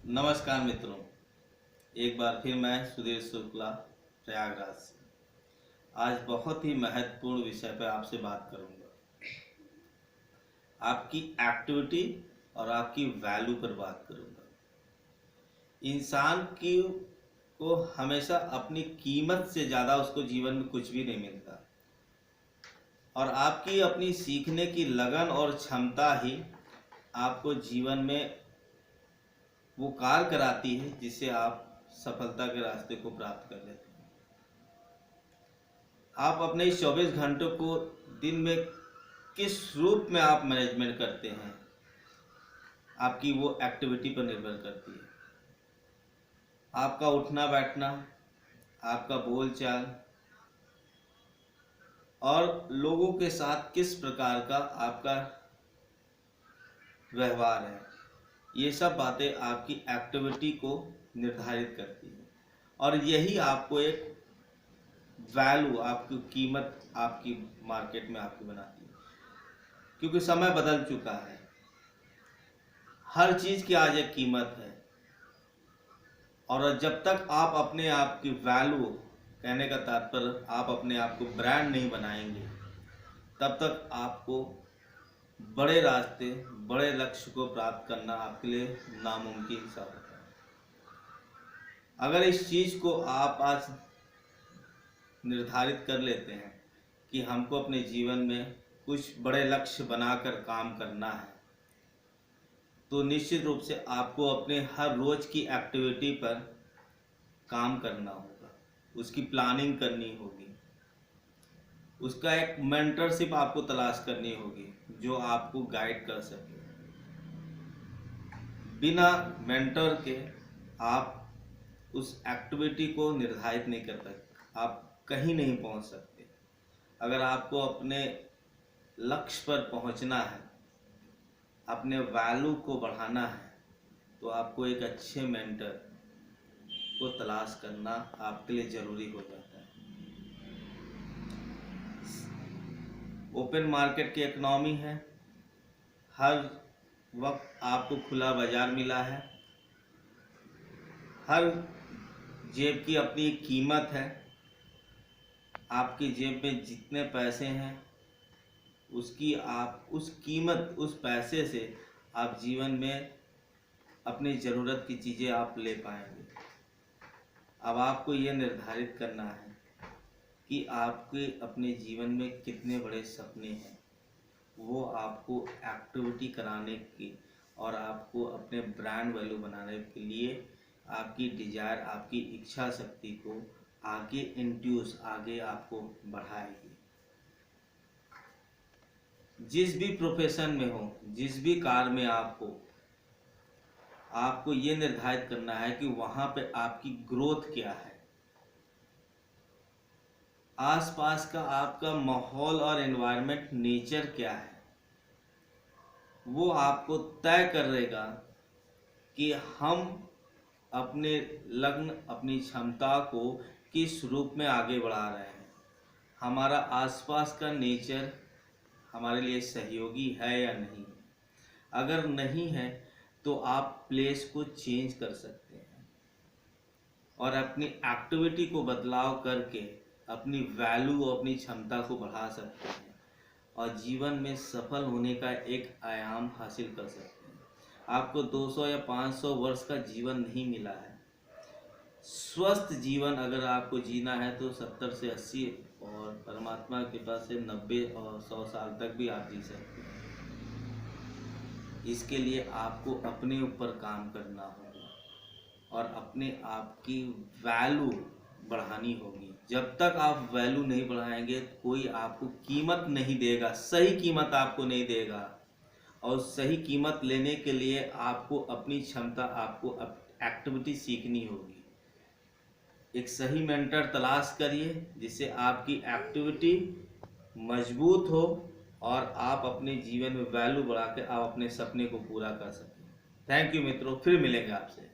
नमस्कार मित्रों, एक बार फिर मैं सुधीर शुक्ला प्रयागराज से आज बहुत ही महत्वपूर्ण विषय पर आपसे बात करूंगा। आपकी एक्टिविटी और आपकी वैल्यू पर बात करूंगा। इंसान की को हमेशा अपनी कीमत से ज़्यादा उसको जीवन में कुछ भी नहीं मिलता और आपकी अपनी सीखने की लगन और क्षमता ही आपको जीवन में वो कार्य कराती है जिससे आप सफलता के रास्ते को प्राप्त कर लेते हैं। आप अपने इस 24 घंटों को दिन में किस रूप में आप मैनेजमेंट करते हैं, आपकी वो एक्टिविटी पर निर्भर करती है। आपका उठना बैठना, आपका बोलचाल और लोगों के साथ किस प्रकार का आपका व्यवहार है, ये सब बातें आपकी एक्टिविटी को निर्धारित करती है और यही आपको एक वैल्यू, आपकी कीमत आपकी मार्केट में आपकी बनाती है। क्योंकि समय बदल चुका है, हर चीज़ की आज एक कीमत है और जब तक आप अपने आप की वैल्यू, कहने का तात्पर्य आप अपने आप को ब्रांड नहीं बनाएंगे, तब तक आपको बड़े रास्ते, बड़े लक्ष्य को प्राप्त करना आपके लिए नामुमकिन सा होता है। अगर इस चीज़ को आप आज निर्धारित कर लेते हैं कि हमको अपने जीवन में कुछ बड़े लक्ष्य बनाकर काम करना है, तो निश्चित रूप से आपको अपने हर रोज़ की एक्टिविटी पर काम करना होगा, उसकी प्लानिंग करनी होगी, उसका एक मेंटरशिप आपको तलाश करनी होगी जो आपको गाइड कर सके। बिना मेंटर के आप उस एक्टिविटी को निर्धारित नहीं कर सकते, आप कहीं नहीं पहुंच सकते। अगर आपको अपने लक्ष्य पर पहुंचना है, अपने वैल्यू को बढ़ाना है, तो आपको एक अच्छे मेंटर को तलाश करना आपके लिए ज़रूरी हो जाता है। ओपन मार्केट की इकोनॉमी है, हर वक्त आपको खुला बाजार मिला है, हर जेब की अपनी कीमत है। आपकी जेब में जितने पैसे हैं उसकी आप उस कीमत, उस पैसे से आप जीवन में अपनी ज़रूरत की चीज़ें आप ले पाएंगे। अब आपको ये निर्धारित करना है कि आपके अपने जीवन में कितने बड़े सपने हैं, वो आपको एक्टिविटी कराने की और आपको अपने ब्रांड वैल्यू बनाने के लिए आपकी डिजायर, आपकी इच्छा शक्ति को आगे इंड्यूस, आगे आपको बढ़ाएगी। जिस भी प्रोफेशन में हो, जिस भी कार्य में आप हो, आपको ये निर्धारित करना है कि वहाँ पे आपकी ग्रोथ क्या है, आसपास का आपका माहौल और एनवायरनमेंट, नेचर क्या है, वो आपको तय करेगा कि हम अपने लग्न, अपनी क्षमता को किस रूप में आगे बढ़ा रहे हैं। हमारा आसपास का नेचर हमारे लिए सहयोगी है या नहीं। अगर नहीं है तो आप प्लेस को चेंज कर सकते हैं और अपनी एक्टिविटी को बदलाव करके अपनी वैल्यू और अपनी क्षमता को बढ़ा सकते हैं और जीवन में सफल होने का एक आयाम हासिल कर सकते हैं। आपको 200 या 500 वर्ष का जीवन नहीं मिला है। स्वस्थ जीवन अगर आपको जीना है तो 70 से 80 और परमात्मा के पास से 90 और 100 साल तक भी आप जी सकते हैं। इसके लिए आपको अपने ऊपर काम करना होगा और अपने आप की वैल्यू बढ़ानी होगी। जब तक आप वैल्यू नहीं बढ़ाएंगे कोई आपको कीमत नहीं देगा, सही कीमत आपको नहीं देगा। और सही कीमत लेने के लिए आपको अपनी क्षमता, आपको एक्टिविटी सीखनी होगी। एक सही मेंटर तलाश करिए जिससे आपकी एक्टिविटी मजबूत हो और आप अपने जीवन में वैल्यू बढ़ा के आप अपने सपने को पूरा कर सकें। थैंक यू मित्रों, फिर मिलेंगे आपसे।